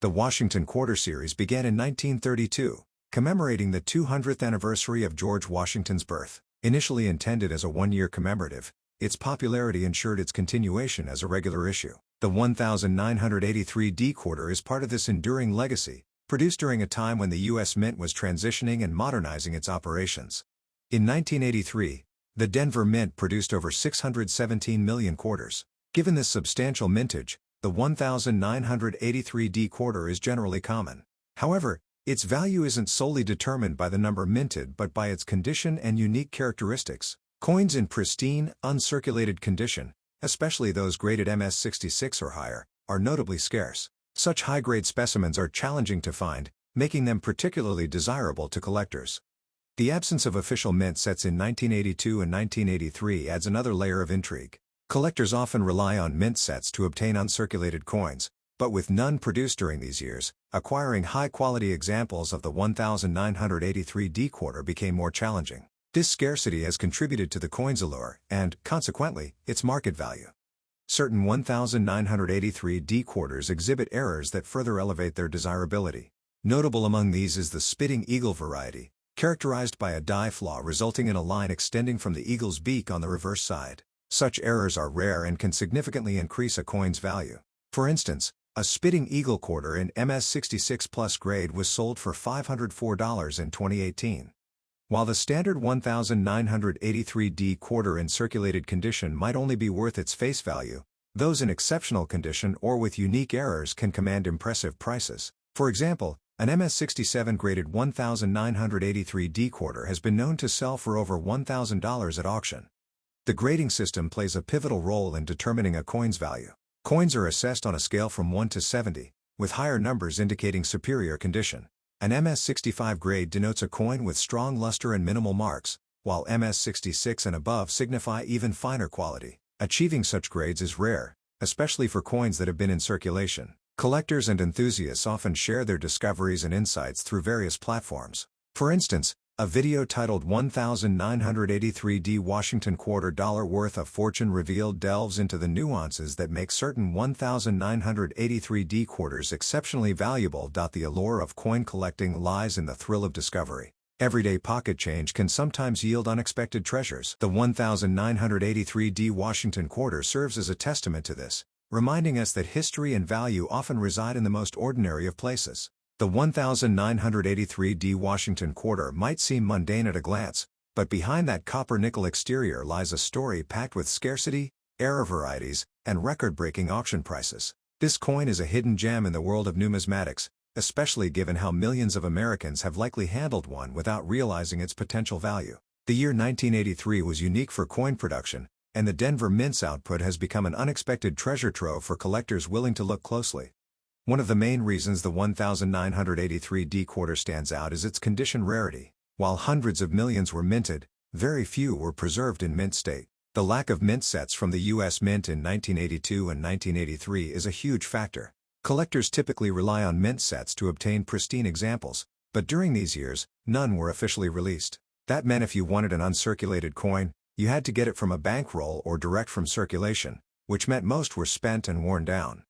The Washington Quarter Series began in 1932, commemorating the 200th anniversary of George Washington's birth. Initially intended as a one-year commemorative, its popularity ensured its continuation as a regular issue. The 1983D quarter is part of this enduring legacy, produced during a time when the U.S. Mint was transitioning and modernizing its operations. In 1983, the Denver Mint produced over 617 million quarters. Given this substantial mintage, the 1983D quarter is generally common. However, its value isn't solely determined by the number minted but by its condition and unique characteristics. Coins in pristine, uncirculated condition, especially those graded MS66 or higher, are notably scarce. Such high-grade specimens are challenging to find, making them particularly desirable to collectors. The absence of official mint sets in 1982 and 1983 adds another layer of intrigue. Collectors often rely on mint sets to obtain uncirculated coins, but with none produced during these years, acquiring high-quality examples of the 1983D quarter became more challenging. This scarcity has contributed to the coin's allure and, consequently, its market value. Certain 1983D quarters exhibit errors that further elevate their desirability. Notable among these is the spitting eagle variety, characterized by a die flaw resulting in a line extending from the eagle's beak on the reverse side. Such errors are rare and can significantly increase a coin's value. For instance, a spitting eagle quarter in MS66 Plus grade was sold for $504 in 2018. While the standard 1983D quarter in circulated condition might only be worth its face value, those in exceptional condition or with unique errors can command impressive prices. For example, an MS67 graded 1983D quarter has been known to sell for over $1,000 at auction. The grading system plays a pivotal role in determining a coin's value. Coins are assessed on a scale from 1 to 70, with higher numbers indicating superior condition. An MS65 grade denotes a coin with strong luster and minimal marks, while MS66 and above signify even finer quality. Achieving such grades is rare, especially for coins that have been in circulation. Collectors and enthusiasts often share their discoveries and insights through various platforms. For instance, a video titled 1983D Washington Quarter Dollar Worth of Fortune Revealed delves into the nuances that make certain 1983D quarters exceptionally valuable. The allure of coin collecting lies in the thrill of discovery. Everyday pocket change can sometimes yield unexpected treasures. The 1983D Washington Quarter serves as a testament to this, reminding us that history and value often reside in the most ordinary of places. The 1983D Washington Quarter might seem mundane at a glance, but behind that copper-nickel exterior lies a story packed with scarcity, error varieties, and record-breaking auction prices. This coin is a hidden gem in the world of numismatics, especially given how millions of Americans have likely handled one without realizing its potential value. The year 1983 was unique for coin production, and the Denver Mint's output has become an unexpected treasure trove for collectors willing to look closely. One of the main reasons the 1983D quarter stands out is its condition rarity. While hundreds of millions were minted, very few were preserved in mint state. The lack of mint sets from the U.S. Mint in 1982 and 1983 is a huge factor. Collectors typically rely on mint sets to obtain pristine examples, but during these years, none were officially released. That meant if you wanted an uncirculated coin, you had to get it from a bankroll or direct from circulation, which meant most were spent and worn down.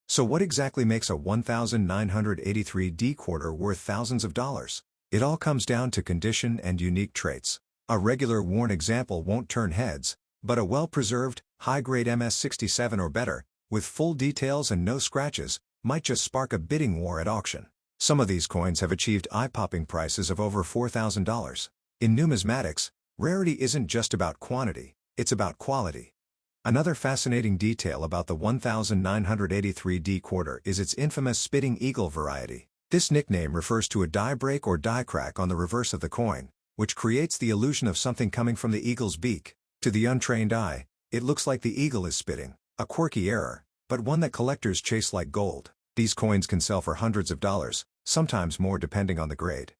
So what exactly makes a 1983D quarter worth thousands of dollars? It all comes down to condition and unique traits. A regular worn example won't turn heads, but a well-preserved, high-grade MS67 or better, with full details and no scratches, might just spark a bidding war at auction. Some of these coins have achieved eye-popping prices of over $4,000. In numismatics, rarity isn't just about quantity, it's about quality. Another fascinating detail about the 1983D quarter is its infamous spitting eagle variety. This nickname refers to a die break or die crack on the reverse of the coin, which creates the illusion of something coming from the eagle's beak. To the untrained eye, it looks like the eagle is spitting, a quirky error, but one that collectors chase like gold. These coins can sell for hundreds of dollars, sometimes more depending on the grade.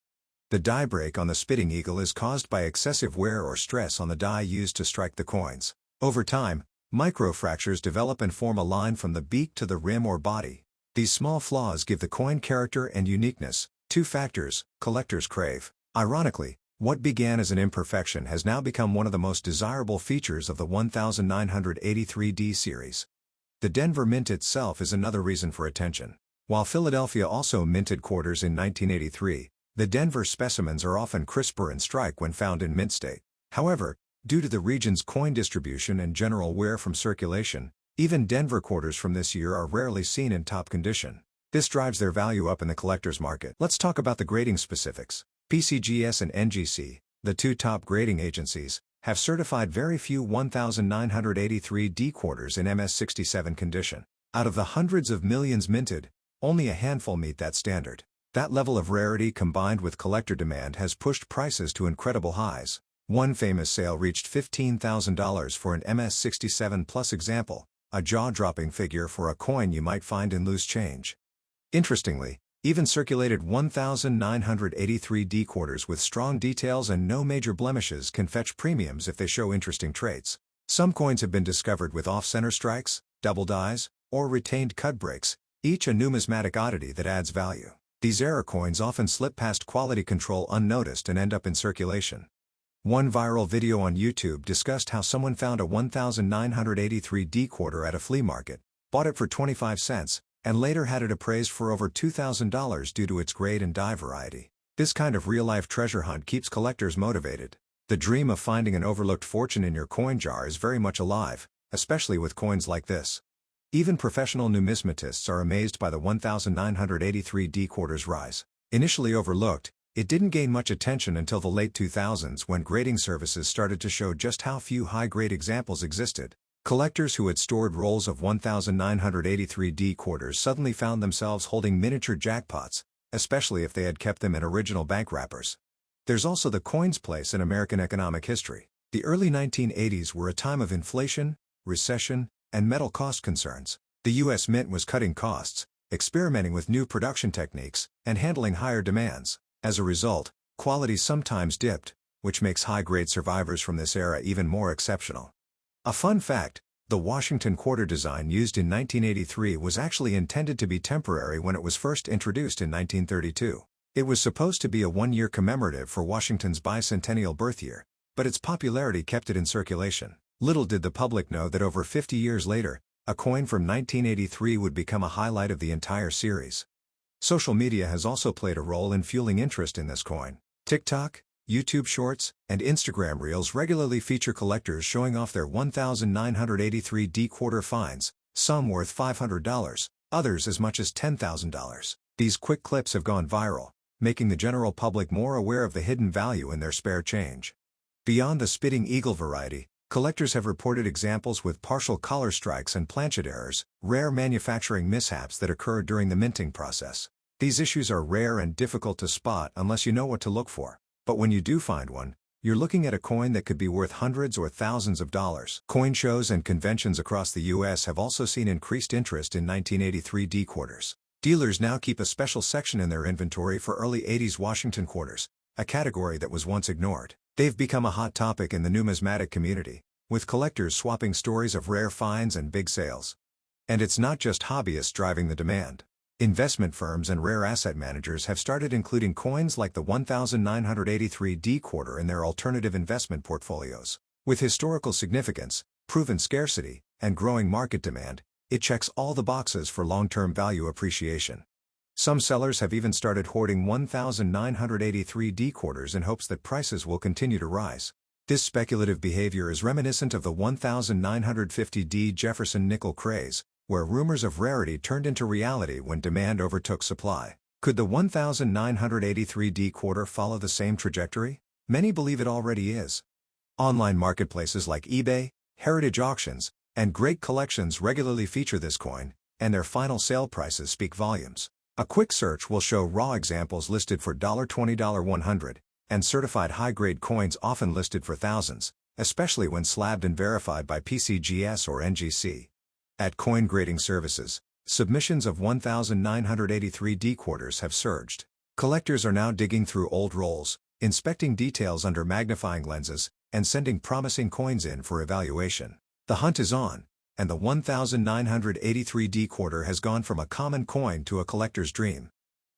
The die break on the spitting eagle is caused by excessive wear or stress on the die used to strike the coins. Over time, microfractures develop and form a line from the beak to the rim or body. These small flaws give the coin character and uniqueness, two factors collectors crave. Ironically, what began as an imperfection has now become one of the most desirable features of the 1983D series. The Denver Mint itself is another reason for attention. While Philadelphia also minted quarters in 1983, the Denver specimens are often crisper and strike when found in mint state. However, due to the region's coin distribution and general wear from circulation, even Denver quarters from this year are rarely seen in top condition. This drives their value up in the collector's market. Let's talk about the grading specifics. PCGS and NGC, the two top grading agencies, have certified very few 1983D quarters in MS67 condition. Out of the hundreds of millions minted, only a handful meet that standard. That level of rarity combined with collector demand has pushed prices to incredible highs. One famous sale reached $15,000 for an MS67 Plus example, a jaw-dropping figure for a coin you might find in loose change. Interestingly, even circulated 1983D quarters with strong details and no major blemishes can fetch premiums if they show interesting traits. Some coins have been discovered with off-center strikes, double dies, or retained cut breaks, each a numismatic oddity that adds value. These error coins often slip past quality control unnoticed and end up in circulation. One viral video on YouTube discussed how someone found a 1983D quarter at a flea market, bought it for 25 cents, and later had it appraised for over $2,000 due to its grade and die variety. This kind of real-life treasure hunt keeps collectors motivated. The dream of finding an overlooked fortune in your coin jar is very much alive, especially with coins like this. Even professional numismatists are amazed by the 1983D quarter's rise. Initially overlooked, it didn't gain much attention until the late 2000s when grading services started to show just how few high-grade examples existed. Collectors who had stored rolls of 1983D quarters suddenly found themselves holding miniature jackpots, especially if they had kept them in original bank wrappers. There's also the coin's place in American economic history. The early 1980s were a time of inflation, recession, and metal cost concerns. The U.S. Mint was cutting costs, experimenting with new production techniques, and handling higher demands. As a result, quality sometimes dipped, which makes high-grade survivors from this era even more exceptional. A fun fact, the Washington quarter design used in 1983 was actually intended to be temporary when it was first introduced in 1932. It was supposed to be a one-year commemorative for Washington's bicentennial birth year, but its popularity kept it in circulation. Little did the public know that over 50 years later, a coin from 1983 would become a highlight of the entire series. Social media has also played a role in fueling interest in this coin. TikTok, YouTube Shorts, and Instagram Reels regularly feature collectors showing off their 1983D quarter finds, some worth $500, others as much as $10,000. These quick clips have gone viral, making the general public more aware of the hidden value in their spare change. Beyond the spitting eagle variety, collectors have reported examples with partial collar strikes and planchet errors, rare manufacturing mishaps that occur during the minting process. These issues are rare and difficult to spot unless you know what to look for. But when you do find one, you're looking at a coin that could be worth hundreds or thousands of dollars. Coin shows and conventions across the U.S. have also seen increased interest in 1983D quarters. Dealers now keep a special section in their inventory for early 80s Washington quarters, a category that was once ignored. They've become a hot topic in the numismatic community, with collectors swapping stories of rare finds and big sales. And it's not just hobbyists driving the demand. Investment firms and rare asset managers have started including coins like the 1983D quarter in their alternative investment portfolios. With historical significance, proven scarcity, and growing market demand, it checks all the boxes for long-term value appreciation. Some sellers have even started hoarding 1983D quarters in hopes that prices will continue to rise. This speculative behavior is reminiscent of the 1950D Jefferson nickel craze, where rumors of rarity turned into reality when demand overtook supply. Could the 1983D quarter follow the same trajectory? Many believe it already is. Online marketplaces like eBay, Heritage Auctions, and Great Collections regularly feature this coin, and their final sale prices speak volumes. A quick search will show raw examples listed for $20, $100, and certified high-grade coins often listed for thousands, especially when slabbed and verified by PCGS or NGC. At coin grading services, submissions of 1983D quarters have surged. Collectors are now digging through old rolls, inspecting details under magnifying lenses, and sending promising coins in for evaluation. The hunt is on, and the 1983D quarter has gone from a common coin to a collector's dream.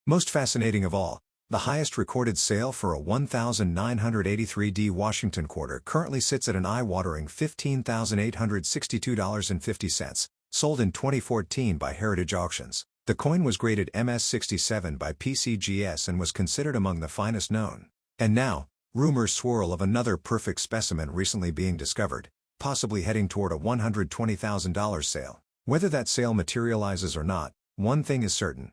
Most fascinating of all, the highest recorded sale for a 1983D Washington quarter currently sits at an eye-watering $15,862.50, sold in 2014 by Heritage Auctions. The coin was graded MS-67 by PCGS and was considered among the finest known. And now, rumors swirl of another perfect specimen recently being discovered, possibly heading toward a $120,000 sale. Whether that sale materializes or not, one thing is certain: